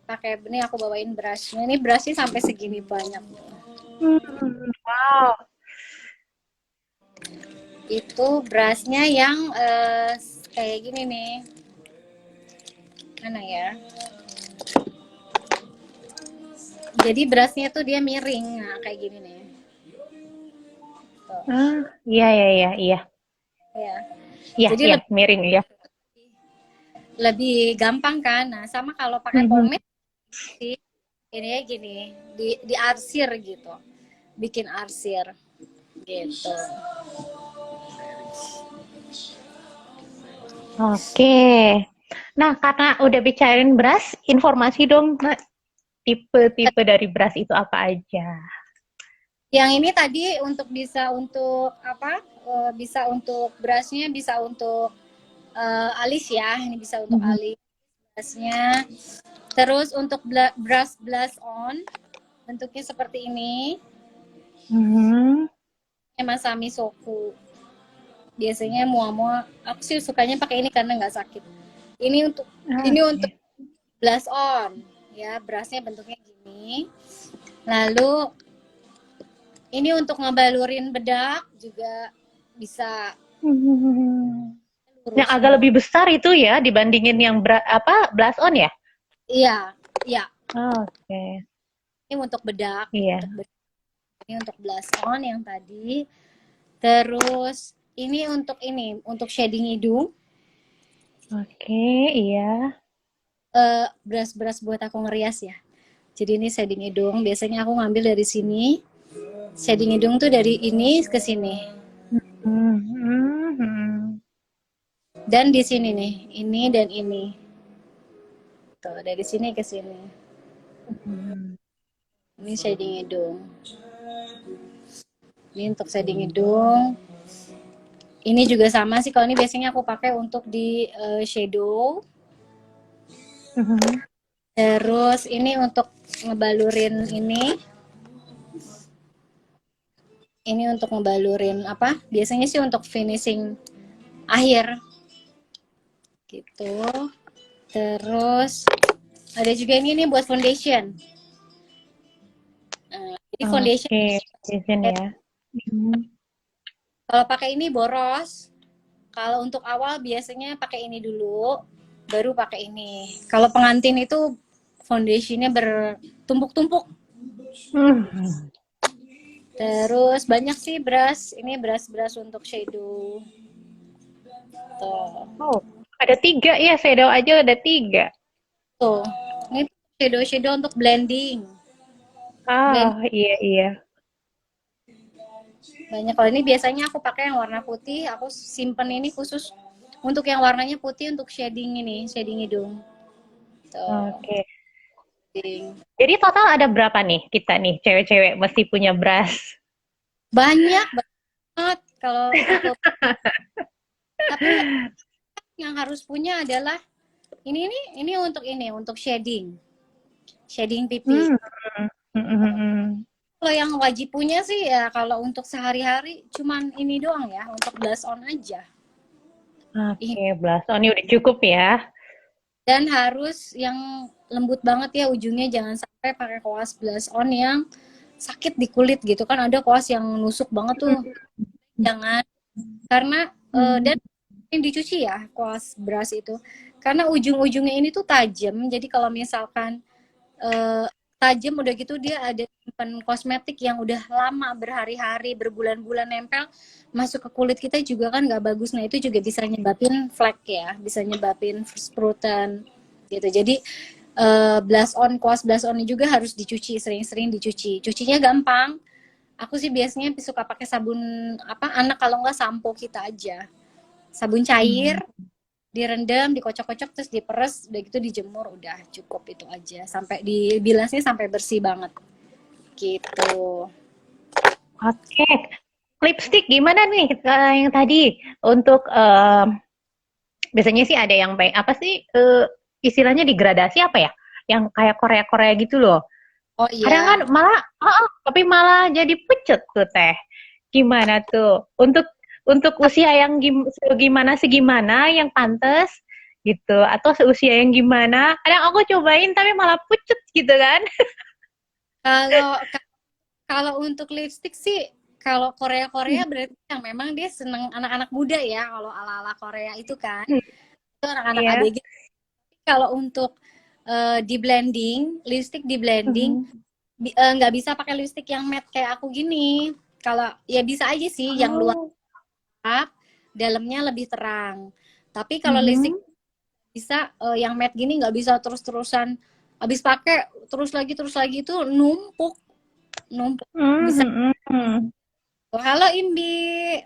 Pakai ini aku bawain brushnya. Ini brushnya sampai segini banyak. Wow. Itu brushnya yang kayak gini nih. Mana ya? Jadi brushnya tuh dia miring, nah kayak gini nih. Tuh. Ah, iya iya iya iya. Ya. Iya Jadi iya, lebih miring ya. lebih gampang kan. Nah, sama kalau pakai pomade sih ini ya gini, diarsir gitu. Bikin arsir gitu. Oke. Nah, karena udah bicarain beras, informasi dong, Mbak, tipe-tipe dari beras itu apa aja? Yang ini tadi untuk apa? Bisa untuk brushnya, bisa untuk alis ya. Ini bisa untuk alis brushnya. Terus untuk brush blush on bentuknya seperti ini. Hmm. Masami Soku. Biasanya mua-mua. Aku sih sukanya pakai ini karena nggak sakit. Ini untuk ini untuk Oke. blush on ya. Brushnya bentuknya gini. Lalu ini untuk ngebalurin bedak juga bisa Hmm. Yang lurus agak semua. lebih besar itu ya dibandingin yang apa blush on ya? Iya, iya. Oke. Ini untuk bedak, Iya. ini untuk blush on yang tadi. Terus ini untuk shading hidung. Oke, iya. Brush-brush buat aku ngerias ya. Jadi ini shading hidung. Biasanya aku ngambil dari sini. Shading hidung tuh dari ini ke sini. Hmm. Hmm. Dan di sini nih, ini dan ini. Tuh, dari sini ke sini. Hmm. Ini shading hidung. Ini untuk shading hidung. Ini juga sama sih. Kalau ini biasanya aku pakai untuk di shadow. Hmm. Terus ini untuk ngebalurin ini. Ini untuk ngebalurin apa? Biasanya sih untuk finishing akhir gitu. Terus ada juga ini nih buat foundation. Jadi foundation Oke, di sini ya. Hmm. kalau pakai ini boros. Kalau untuk awal biasanya pakai ini dulu. baru pakai ini. Kalau pengantin itu foundationnya bertumpuk-tumpuk. Hmm. Terus banyak sih brush. Ini brush untuk shadow. Tuh. Oh, ada 3 ya, shadow aja ada 3. Tuh. Ini shadow untuk blending. Ah, Blend iya iya. banyak. Kalau ini biasanya aku pakai yang warna putih. Aku simpen ini khusus untuk yang warnanya putih untuk shading ini, shading hidung. Tuh. Oke. Shading. Jadi total ada berapa nih kita nih cewek-cewek mesti punya brush? Banyak banget kalau aku. Tapi yang harus punya adalah ini untuk shading. Shading pipi. Hmm. Hmm. Kalau yang wajib punya sih ya kalau untuk sehari-hari cuman ini doang ya, untuk blush on aja. Oke, blush on ini udah cukup ya. Dan harus yang lembut banget ya ujungnya, jangan sampai pakai kuas blush on yang sakit di kulit gitu kan, ada kuas yang nusuk banget tuh. Jangan, karena dan yang dicuci ya kuas brush itu. Karena ujung-ujungnya ini tuh tajam, jadi kalau misalkan eh, tajam udah gitu dia ada simpan kosmetik yang udah lama berhari-hari berbulan-bulan nempel masuk ke kulit kita juga kan nggak bagus. Nah itu juga bisa nyebabin flek ya, bisa nyebabin sprutan gitu. Jadi kuas blush on juga harus dicuci, sering-sering dicuci. Cucinya gampang. Aku sih biasanya suka pakai sabun apa anak, kalau nggak sampo kita aja, sabun cair, direndam, dikocok-kocok, terus diperes, udah gitu dijemur, udah cukup itu aja. Sampai dibilasnya sampai bersih banget. Gitu. Oke, lipstick gimana nih yang tadi untuk biasanya sih ada yang apa sih istilahnya digradasi apa ya? Yang kayak Korea-Korea gitu loh. Oh Kadang kan iya. malah, tapi malah jadi pucet tuh teh. Gimana tuh? Untuk usia yang gimana segimana yang pantas gitu, atau seusia yang gimana? Kadang aku cobain tapi malah pucet gitu kan? Kalau kalau untuk lipstick sih, kalau Korea-Korea berarti yang memang dia seneng anak-anak muda ya, kalau ala-ala Korea itu kan. Itu anak-anak Iya. ABG. Kalau untuk di blending, lipstick di blending, Mhm. nggak bisa pakai lipstick yang matte kayak aku gini. Kalau ya bisa aja sih yang luar Oh. gelap, dalamnya lebih terang. Tapi kalau lipstick Mhm. bisa yang matte gini nggak bisa terus-terusan habis pakai terus lagi itu numpuk numpuk bisa. Mhm. Oh, halo Indi,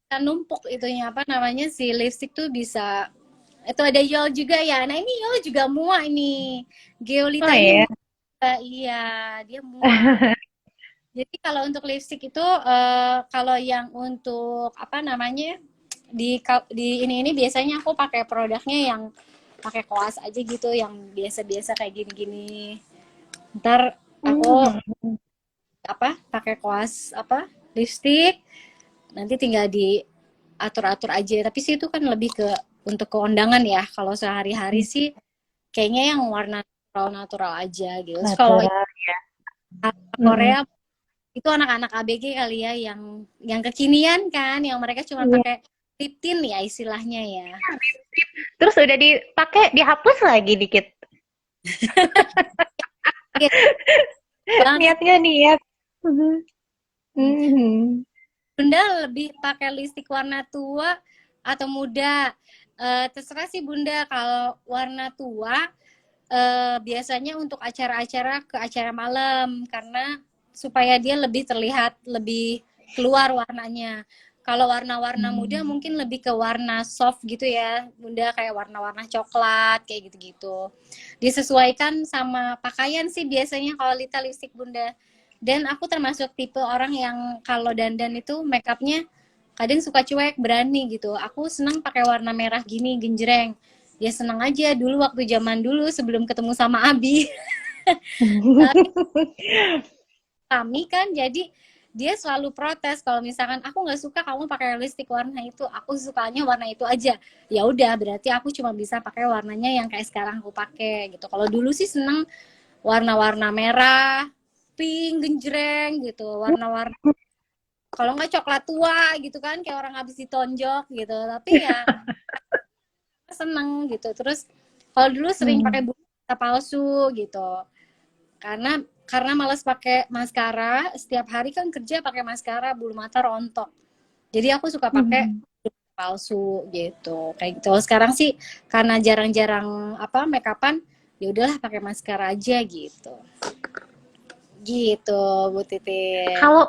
bisa numpuk itunya apa namanya si lipstick tuh bisa. Itu ada Yol juga ya. Nah ini Yol juga muak ini. Geolita Oh ini ya. muak. Iya, dia muak. Jadi kalau untuk lipstick itu kalau yang untuk apa namanya di ini biasanya aku pakai produknya yang pakai koas aja gitu, yang biasa-biasa kayak gini-gini. Ntar aku apa pakai koas apa lipstick, nanti tinggal diatur-atur aja. Tapi sih itu kan lebih ke untuk keundangan ya. Kalau sehari-hari sih kayaknya yang warna natural aja gitu. Terus kalau Natural. Mhm. Korea itu anak-anak ABG kali ya, yang kekinian kan, yang mereka cuma Iya. pakai lip tint ya istilahnya ya. Terus udah dipakai, dihapus lagi dikit. Iya banget. Niatnya niat. Mhm. Mhm. Bunda lebih pakai lipstick warna tua atau muda? Terserah sih Bunda. Kalau warna tua biasanya untuk acara-acara ke acara malam, karena supaya dia lebih terlihat lebih keluar warnanya. Kalau warna-warna muda mungkin lebih ke warna soft gitu ya Bunda, kayak warna-warna coklat kayak gitu-gitu. Disesuaikan sama pakaian sih biasanya kalau Lita lipstick Bunda. Dan aku termasuk tipe orang yang kalau dandan itu make upnya kadang suka cuek, berani gitu. Aku senang pakai warna merah gini genjreng, ya seneng aja dulu waktu zaman dulu sebelum ketemu sama Abi. Kami kan jadi dia selalu protes kalau misalkan aku nggak suka kamu pakai lipstick warna itu, aku sukanya warna itu aja. Ya udah berarti aku cuma bisa pakai warnanya yang kayak sekarang aku pakai gitu. Kalau dulu sih seneng warna-warna merah, pink genjreng gitu, warna-warna kalau nggak coklat tua gitu kan, kayak orang habis ditonjok gitu. Tapi ya seneng gitu. Terus kalau dulu sering pakai bulu mata palsu gitu, karena malas pakai maskara. Setiap hari kan kerja pakai maskara, bulu mata rontok. Jadi aku suka pakai palsu gitu, kayak gitu. Sekarang sih karena jarang-jarang make upan, ya udahlah pakai maskara aja gitu. Gitu, Bu Titin. Kalau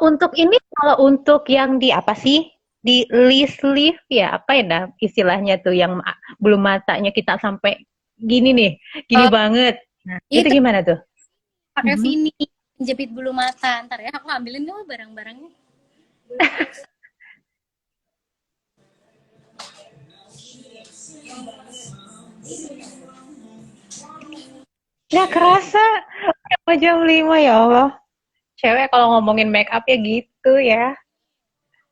untuk yang di apa sih? Di sleeve ya, apa ya dah istilahnya tuh yang belum matanya kita sampai gini nih, gini Oh, banget. Nah, itu itu gimana tuh? pakai Vini jepit bulu mata. Ntar ya aku ambilin dulu barang-barangnya. Nggak kerasa udah jam 5 ya Allah. Cewek kalau ngomongin make up ya gitu ya.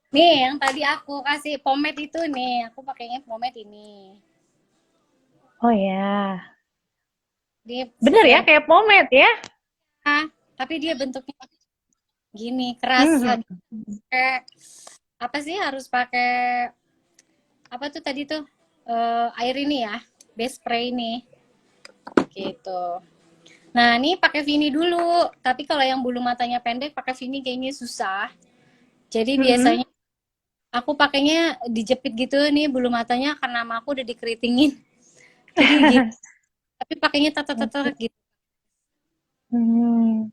Nih, yang tadi aku kasih pomade itu nih, aku pakainya pomade ini. Oh ya, Dia bener ya sesuai, kayak pomade ya. tapi dia bentuknya gini, keras. Hmm. Pakai apa sih? Harus pakai apa tuh tadi tuh? Air ini ya, base spray ini, gitu. Nah, ini pakai Vini dulu. Tapi kalau yang bulu matanya pendek pakai Vini kayaknya susah. Jadi biasanya aku pakainya dijepit gitu nih bulu matanya karena sama aku udah dikeritingin. Jadi gitu. Tapi pakainya tata-tata gitu Hmm.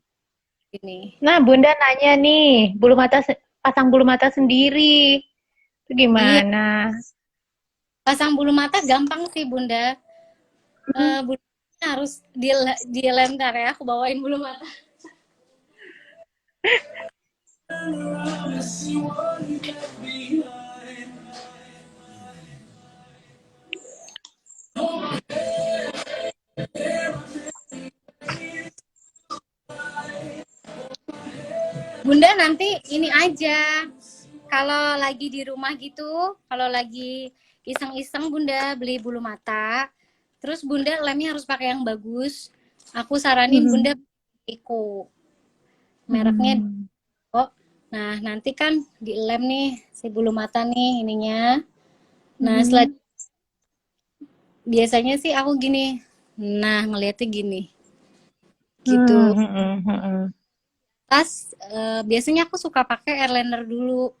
ini. Nah, Bunda nanya nih, pasang bulu mata sendiri. Itu Iya, gimana? pasang bulu mata gampang sih, Bunda. Bulu matanya harus dilem ntar ya. Aku bawain bulu mata. Bunda nanti ini aja. Kalau lagi di rumah gitu, kalau lagi iseng-iseng Bunda beli bulu mata, terus Bunda lemnya harus pakai yang bagus. Aku saranin Bunda Eko. Mereknya Hmm. kok. Nah, nanti kan dilem nih si bulu mata nih ininya. Nah, setelah Hmm. biasanya sih aku gini. Nah, ngeliatnya gini. Hmm. Gitu. Hmm. Hmm. Tas biasanya aku suka pakai eyeliner dulu.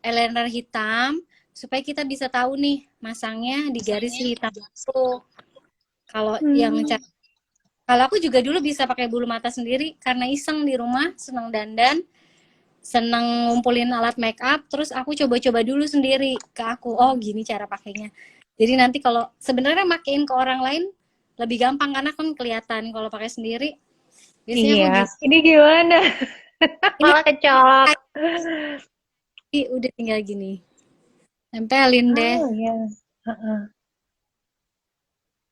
Eyeliner hitam supaya kita bisa tahu nih masangnya di garis hitam itu. Kalau yang Hmm. kalau aku juga dulu bisa pakai bulu mata sendiri karena iseng di rumah, seneng dandan, seneng ngumpulin alat make up, terus aku coba-coba dulu sendiri ke aku. Oh, gini cara pakainya. Jadi nanti kalau sebenarnya makein ke orang lain lebih gampang karena kan kelihatan. Kalau pakai sendiri biasanya Iya, aku gini. ini gimana? Ini Malah kecolok. udah tinggal gini. Tempelin deh. Oh ya. Heeh.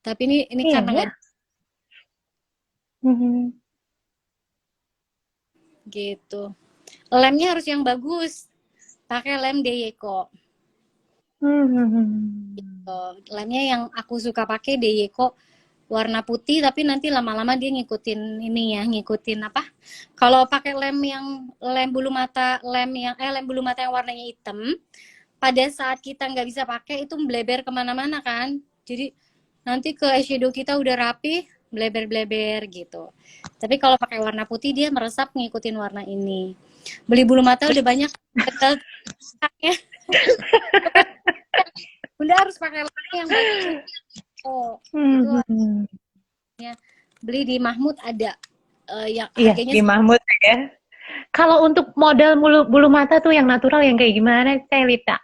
Tapi ini Iya karena ya. nggak Hmm. gitu. Lemnya harus yang bagus. Pakai lem Deyeko. Hmm. Lemnya yang aku suka pakai Deyeko warna putih tapi nanti lama-lama dia ngikutin ini ya, ngikutin apa? Kalau pakai lem bulu mata, lem bulu mata yang warnanya hitam, pada saat kita nggak bisa pakai itu bleber kemana-mana kan. Jadi nanti ke eyeshadow kita udah rapi, bleber-bleber gitu. Tapi kalau pakai warna putih dia meresap ngikutin warna ini. Beli bulu mata udah banyak gagal ya. Bunda harus pakai lem yang bagus. Oh, itu Hmm. ya. Beli di Mahmud ada yang Iya, harganya di Mahmud ya. Kalau untuk model bulu mata tuh yang natural yang kayak gimana, Teh Lita?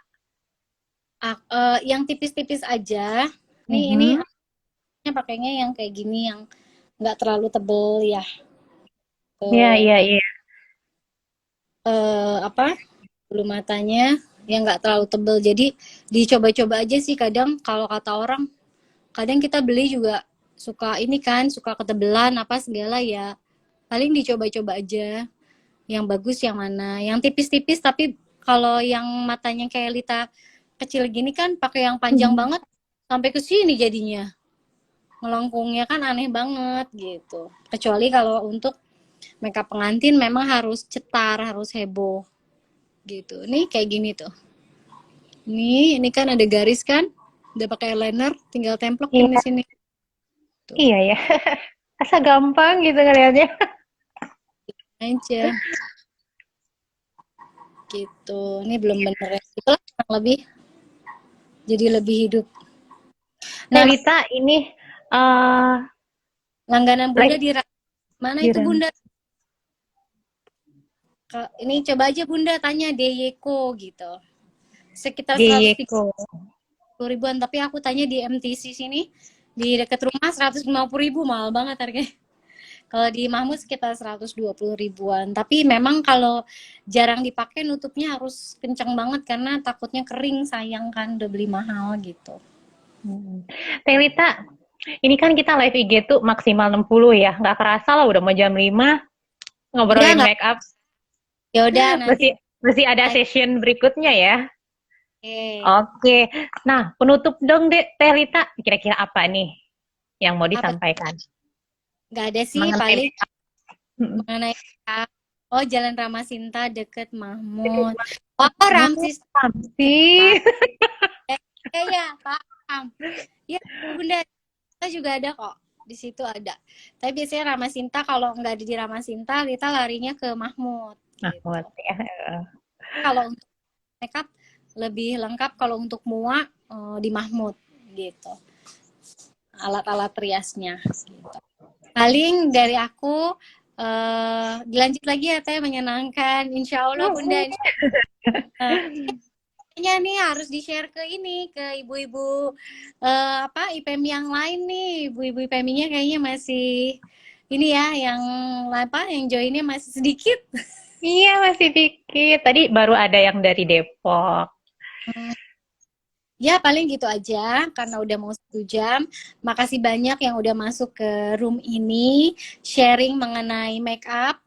yang tipis-tipis aja. Ini Mhm. pakainya yang kayak gini yang nggak terlalu tebel ya. Iya, Eh, iya, iya. apa bulu matanya yang nggak terlalu tebel. Jadi dicoba-coba aja sih kadang kalau kata orang. Kadang kita beli juga suka ini kan suka ketebelan apa segala ya. Paling dicoba-coba aja yang bagus yang mana. Yang tipis-tipis tapi kalau yang matanya kayak Lita kecil gini kan pakai yang panjang Mhm. banget sampai ke sini jadinya. Melengkungnya kan aneh banget gitu. Kecuali kalau untuk makeup pengantin memang harus cetar, harus heboh gitu. Nih kayak gini tuh. Nih, ini kan ada garis kan? Udah pakai eyeliner, tinggal templokin di Iya, sini. Tuh, iya ya. Asa gampang gitu ngeliatnya. aja gitu. Ini belum bener ya. Itulah kurang lebih. Jadi lebih hidup. Nah, Telita ini eh langganan Bunda like di mana itu Jiran Bunda? Ini coba aja Bunda tanya Deyeko gitu. Sekitar 130 Dieko. ribuan, tapi aku tanya di MTC sini di dekat rumah 150 ribu, mahal banget harganya. Kalau di Mahmud sekitar 120 ribuan. Tapi memang kalau jarang dipakai nutupnya harus kencang banget karena takutnya kering, sayang kan udah beli mahal gitu. Telita, ini kan kita live IG tuh maksimal 60 ya. Nggak kerasa lah udah mau jam 5 Ya ngobrolin nggak, make up. ya udah nanti Masih masih ada session berikutnya ya. eh, Oke. Nah, penutup dong deh Telita. Kira-kira apa nih yang mau apa disampaikan nggak ada sih mengenai paling make up? Mm-mm. mengenai oh Jalan Ramasinta deket Deket Mahmud. banget. Oh Oh, Ramsis sih. ya paham. Ya Bunda kita juga ada kok di situ ada. Tapi biasanya Ramasinta kalau nggak ada di Ramasinta kita larinya ke Mahmud Nah, gitu. buat ya. Kalau untuk makeup lebih lengkap kalau untuk mua di Mahmud gitu. Alat-alat riasnya gitu. Paling dari aku dilanjut lagi ya Teh menyenangkan. Insya Allah Bunda uh, kayaknya nih harus di-share ke ini ke ibu-ibu apa IPM yang lain nih. Ibu-ibu IPM-nya kayaknya masih ini ya yang apa yang joinnya masih sedikit. Iya, masih dikit. Tadi baru ada yang dari Depok. Ya, paling gitu aja karena udah mau 1 jam. Makasih banyak yang udah masuk ke room ini, sharing mengenai make up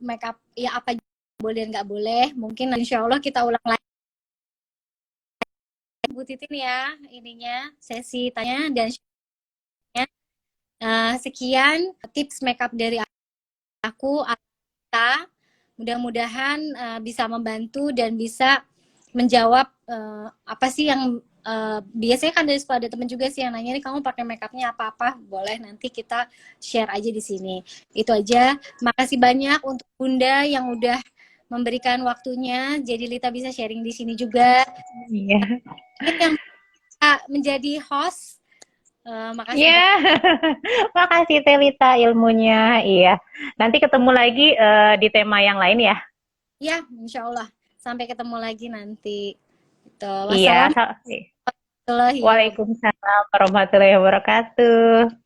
ya apa boleh dan nggak boleh. Mungkin insya Allah kita ulang lagi Bu Titin ya ininya sesi tanya dan sekian tips make up dari aku. Kita mudah-mudahan bisa membantu dan bisa menjawab apa sih yang biasanya kan dari sekolah ada temen juga sih yang nanya nih kamu pakai makeupnya apa-apa boleh nanti kita share aja di sini itu aja. Makasih banyak untuk Bunda yang udah memberikan waktunya jadi Lita bisa sharing di sini juga. Iya. Ini yang menjadi host makasih Iya. banyak Makasih Telita ilmunya. Iya. Nanti ketemu lagi di tema yang lain ya. ya Insya Allah sampai ketemu lagi nanti gitu. Iya. Wassalamualaikum warahmatullahi wabarakatuh. Waalaikumsalam warahmatullahi wabarakatuh.